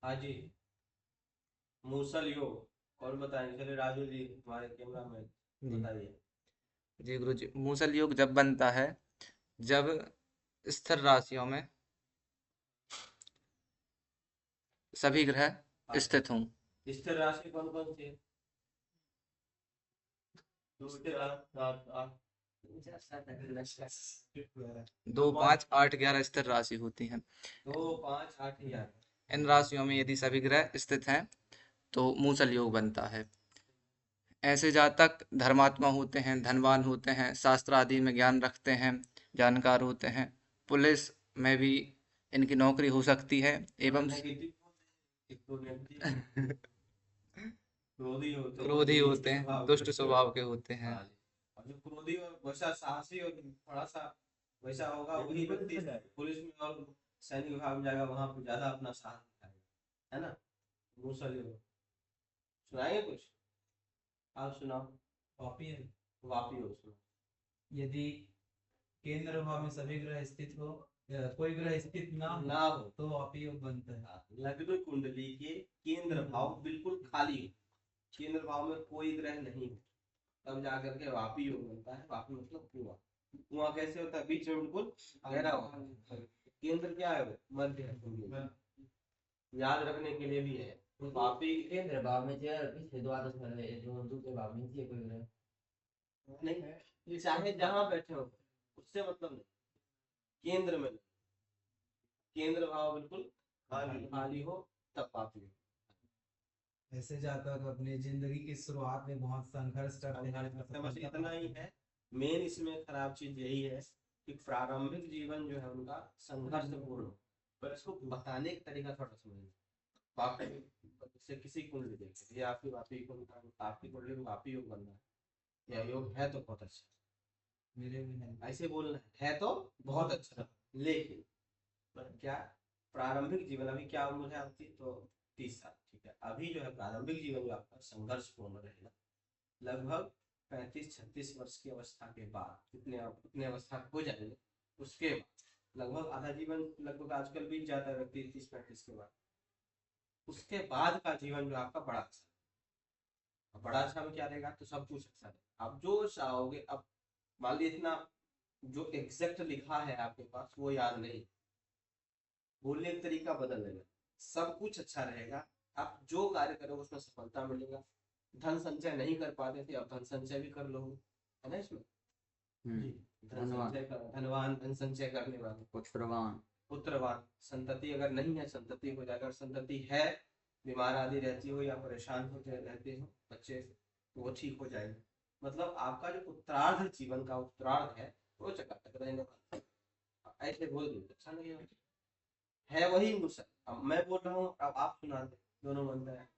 हाँ जी। मूसल योग और बताएंगे, चलिए राजू जी हमारे कैमरा मैन जी बताइए। जी गुरु जी, मूसल योग जब बनता है जब स्थिर राशियों में सभी ग्रह अच्छा, स्थित हों। स्थिर राशि कौन कौन सी है? स्थिर दो दो पाँच पाँच आठ ग्यारह स्थिर राशि होती हैं। दो पाँच आठ 11। इन राशियों में यदि सभी ग्रह स्थित हैं तो मूसल योग बनता है। ऐसे जातक धर्मात्मा होते हैं, धनवान होते हैं, शास्त्र आदि में ज्ञान रखते हैं, जानकार होते हैं। पुलिस में भी इनकी नौकरी हो सकती है थोड़ा एवं नेगेटिव, एक तो नेगेटिव क्रोधी हो तो क्रोधी होते दुष्ट हैं, स्वभाव के दुष्ट होते स्वभाव के होते हैं। हैं। हाँ जी। और जो क्रोधी और वैसा साहसी और थोड़ा सा वैसा होगा वही व्यक्ति पुलिस में और सैनिक विभाग में जाएगा, वहां पे ज्यादा अपना साहस दिखाएगा, है ना। मूसल योग सुनाएंगे कुछ? आप सुनाओ। वापी है। वापी योग सुनाओ। यदि केंद्र भाव में सभी ग्रह स्थित हो या कोई ग्रह स्थित ना हो ना हो। तो वापी योग बनता है। लग्न कुंडली के केंद्र भाव बिल्कुल खाली हो, केंद्र भाव में कोई ग्रह नहीं हो, तब जाकर के वापी योग बनता है। वापी मतलब कुआं। कुआं कैसे होता है? बीच में बिल्कुल गहरा होता है। केंद्र क्या है? वो मध्य है कुंडली। याद रखने के लिए भी है। वापी केंद्र भाव में जो पिछले द्वादश में जो दूसरे भाव में थी कोई ग्रह नहीं, चाहे जहां बैठे हो उससे मतलब नहीं, केंद्र में नहीं। केंद्र भाव बिल्कुल खाली खाली हो तब वापी योग। ऐसे जातक अपनी जिंदगी की शुरुआत में बहुत संघर्ष करते हैं बस इतना ही है। मेन इसमें खराब चीज यही है कि प्रारंभिक जीवन जो है उनका संघर्षपूर्ण हो। पर इसको बताने का तरीका थोड़ा समझिए। वापी से किसी कुंडली देखिए, ये आपकी वापी कुंडली, आपकी कुंडली में वापी योग बनना है, यह योग है तो बहुत अच्छा। मेरे भी नहीं। ऐसे बोलना है तो बहुत अच्छा। लेकिन पर क्या, प्रारंभिक जीवन अभी क्या उम्र है आपकी? तो 30 साल, ठीक है। अभी जो है प्रारंभिक जीवन जो आपका संघर्षपूर्ण रहेगा। लगभग 35-36 वर्ष की अवस्था के बाद, कितने अवस्था हो जाएंगे उसके बाद लगभग आधा जीवन लगभग आजकल बीत जाता है व्यक्ति 30-35 के बाद। उसके बाद का जीवन जो आपका बड़ा अच्छा। अब बड़ा अच्छा में क्या रहेगा? तो सब कुछ अच्छा रहेगा, आप जो चाहोगे। अब मान लीजिए इतना जो एग्जैक्ट लिखा है आपके पास वो याद नहीं, बोलने का तरीका बदल लेगा, सब कुछ अच्छा रहेगा। आप जो कार्य करोगे उसमें सफलता मिलेगा। धन संचय नहीं कर पाते थे, अब धन संचय भी कर लोगे, है ना इसमें। जी। धन धनवान संचय कर, धनवान धन संचय करने वाले। पुत्रवान पुत्रवान, संतति अगर नहीं है संतति हो जाएगा। अगर संतति है, बीमार आदि रहती हो या परेशान हो रहते हो बच्चे, तो वो ठीक हो जाएंगे। मतलब आपका जो उत्तरार्ध जीवन का उत्तरार्ध है वो चकाचक रहने वाला। ऐसे बोल दो अच्छा नहीं है वही मुझसे। अब मैं बोल रहा हूँ, अब आप सुना दे, दोनों बन रहे हैं।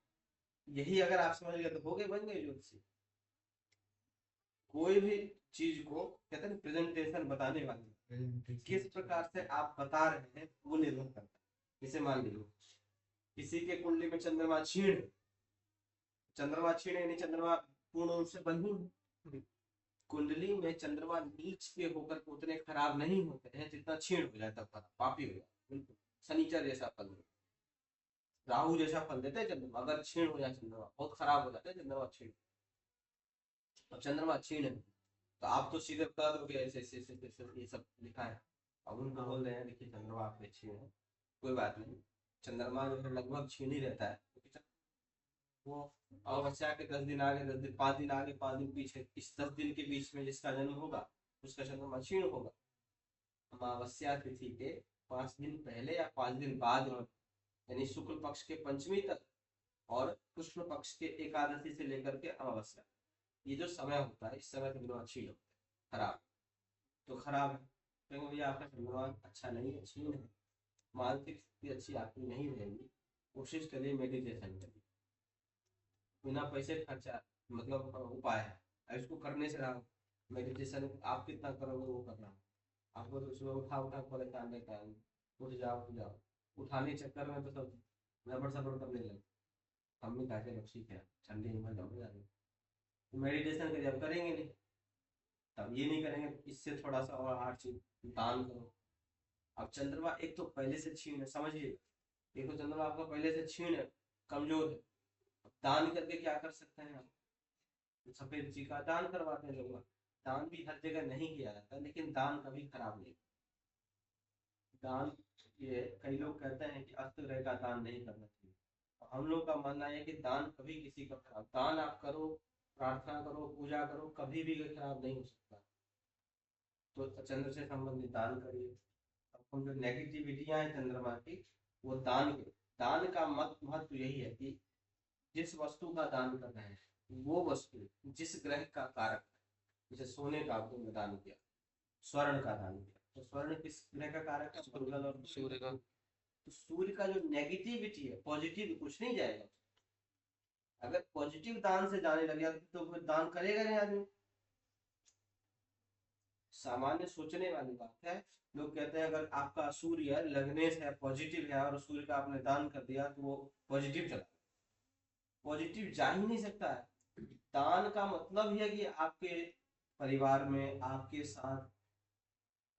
यही अगर आप समझ गए तो हो गए, बन गए ज्योतिषी। कोई भी चीज को कहते हैं प्रेजेंटेशन बताने वाले, किस प्रकार से आप बता रहे हैं वो निर्भर करता है। जैसे मान लीजिए किसी के कुंडली में चंद्रमा क्षीण, चंद्रमा क्षीण यानी चंद्रमा पूर्ण रूप से बंधु। कुंडली में चंद्रमा नीच के होकर के उतने खराब नहीं होते हैं जितना क्षीण हो जाए तब खराब पापी हो जाए। बिल्कुल शनिचर जैसा फल दे, राहु जैसा फल देते हैं चंद्रमा। अगर क्षीण हो जाए चंद्रमा, बहुत खराब हो जाता है चंद्रमा क्षीण। अब चंद्रमा क्षीण है तो आप तो सीधे बता दोगे ऐसे ऐसे ऐसे ऐसे ये सब लिखा है। अब उनको बोल रहे हैं देखिए चंद्रमा आपके क्षीण है, कोई बात नहीं। चंद्रमा जो है लगभग क्षीण ही रहता है, क्योंकि वो अमावस्या के 10 दिन आगे, 10 दिन, 5 दिन आगे 5 दिन पीछे, इस 10 दिन के बीच में जिसका जन्म होगा उसका चंद्रमा क्षीण होगा। अमावस्या तिथि के 5 दिन पहले या 5 दिन बाद, यानी शुक्ल पक्ष के पंचमी तक और कृष्ण पक्ष के एकादशी से लेकर के अमावस्या, ये जो समय होता है इस समय चंद्रमा क्षीण होता है, खराब। तो खराब है, क्योंकि भैया आपका चंद्रमा अच्छा नहीं है, क्षीण है। मानसिक स्थिति अच्छी आपकी नहीं रहेगी। कोशिश करिए मेडिटेशन करिए, बिना पैसे खर्चा, मतलब उपाय है इसको करने से रहा। मेडिटेशन आप कितना करोगे वो करना। आपको तो सुबह उठा उठा परेशान रहता है, उठ जाओ। उठाने के चक्कर में तो सब गड़बड़ सड़बड़ करने लगे। हम भी कहते हैं ठीक है ठंडी में जाओ जाने, तो मेडिटेशन करिए। अब करेंगे नहीं, तब ये नहीं करेंगे, इससे थोड़ा सा और हर चीज दान करो। अब चंद्रमा एक तो पहले से क्षीण है, समझिए। देखो चंद्रमा आपका पहले से क्षीण है, कमजोर है, दान करके क्या कर सकते हैं आप? सफेद जी का दान करवाते हैं लोग। दान भी हर जगह नहीं किया जाता, लेकिन दान कभी खराब नहीं। दान, ये कई लोग कहते हैं कि अस्त ग्रह का दान नहीं करना चाहिए, हम लोग का मानना है कि दान कभी किसी का खराब, दान आप करो, प्रार्थना करो, पूजा करो, कभी भी खराब नहीं हो सकता। तो चंद्र से संबंधित दान करिए। अब हम जो नेगेटिविटियां हैं चंद्रमा की, वो दान का महत्व यही है कि जिस वस्तु का दान कर रहे हैं वो वस्तु जिस ग्रह का कारक है, जैसे सोने का आपने दान किया, स्वर्ण का दान किया, तो स्वर्ण किस ग्रह का कारक है? मंगल और सूर्य का। तो सूर्य का जो नेगेटिविटी है, पॉजिटिव कुछ नहीं जाएगा। अगर पॉजिटिव दान से जाने लगे तो फिर दान करेगा नहीं आदमी। सामान्य सोचने वाली बात है। लोग कहते हैं अगर आपका सूर्य लग्नेश है, पॉजिटिव है, और सूर्य का आपने दान कर दिया तो वो पॉजिटिव चला, पॉजिटिव जा ही नहीं सकता है। दान का मतलब ही है कि आपके परिवार में, आपके साथ,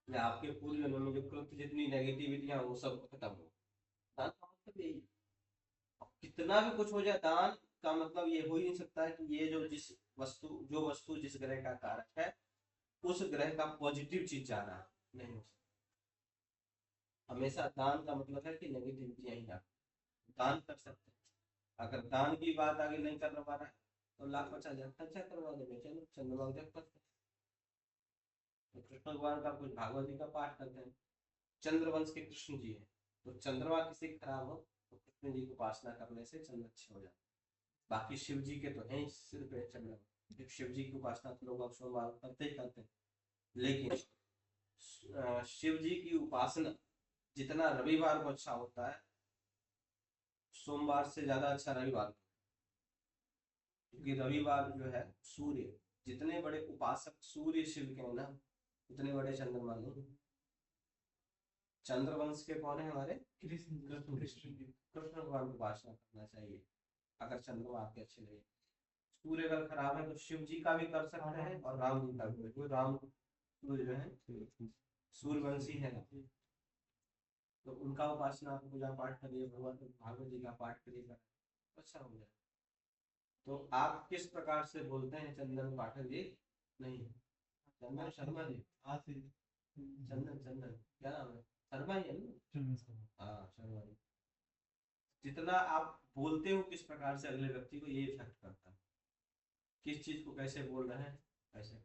या आपके पूर्व जन्म में जो कृत्य जितनी नेगेटिविटियां वो सब खत्म हो। दान का मतलब यही है। अब कितना भी कुछ हो जाए, दान का मतलब ये हो ही नहीं सकता है कि ये जो वस्तु जिस ग्रह का कारक है उस ग्रह का पॉजिटिव चीज जा रहा है, नहीं हो सकता। हमेशा दान का मतलब है कि नेगेटिविटी ही ना, दान कर सकते हैं। अगर दान की बात आगे नहीं कर पा रहा है तो लाख 50,000 खर्चा करवा देंगे, चलो चंद्रमा देख करते हैं। तो कृष्ण भगवान का कुछ भागवत जी का पाठ करते हैं, चंद्रवंश के कृष्ण जी है, तो चंद्रमा किसी खराब हो तो कृष्ण जी की उपासना करने से चंद्र अच्छे हो जाते। बाकी शिव जी के तो हैं सिर पे चंद्रमा, शिव जी की उपासना तो लोग सोमवार करते ही करते हैं, लेकिन शिव जी की उपासना जितना रविवार को अच्छा होता है, सोमवार से ज्यादा अच्छा रविवार, क्योंकि रविवार जो है सूर्य, जितने बड़े उपासक सूर्य शिव के हैं ना, उतने बड़े चंद्रमा नहीं। चंद्रवंश के कौन है हमारे? कृष्ण भगवान की उपासना करना चाहिए अगर चंद्रमा आपके अच्छे लगे। सूर्य अगर खराब है तो शिव जी का भी कर सकते हैं और राम जी का भी, कोई राम सूर्य जो है सूर्यवंशी है ना, तो उनका उपासना पूजा पाठ करिए, भगवान भागवत जी का पाठ करिएगा, अच्छा हो जाए। तो आप किस प्रकार से बोलते हैं चंदन पाठक जी? नहीं, चंदन शर्मा जी, चंदन चंदन क्या नाम है? शर्मा ही है ना? हाँ शर्मा जी। जितना आप बोलते हो किस प्रकार से अगले व्यक्ति को, ये इफेक्ट करता है, किस चीज को कैसे बोल रहे हैं, कैसे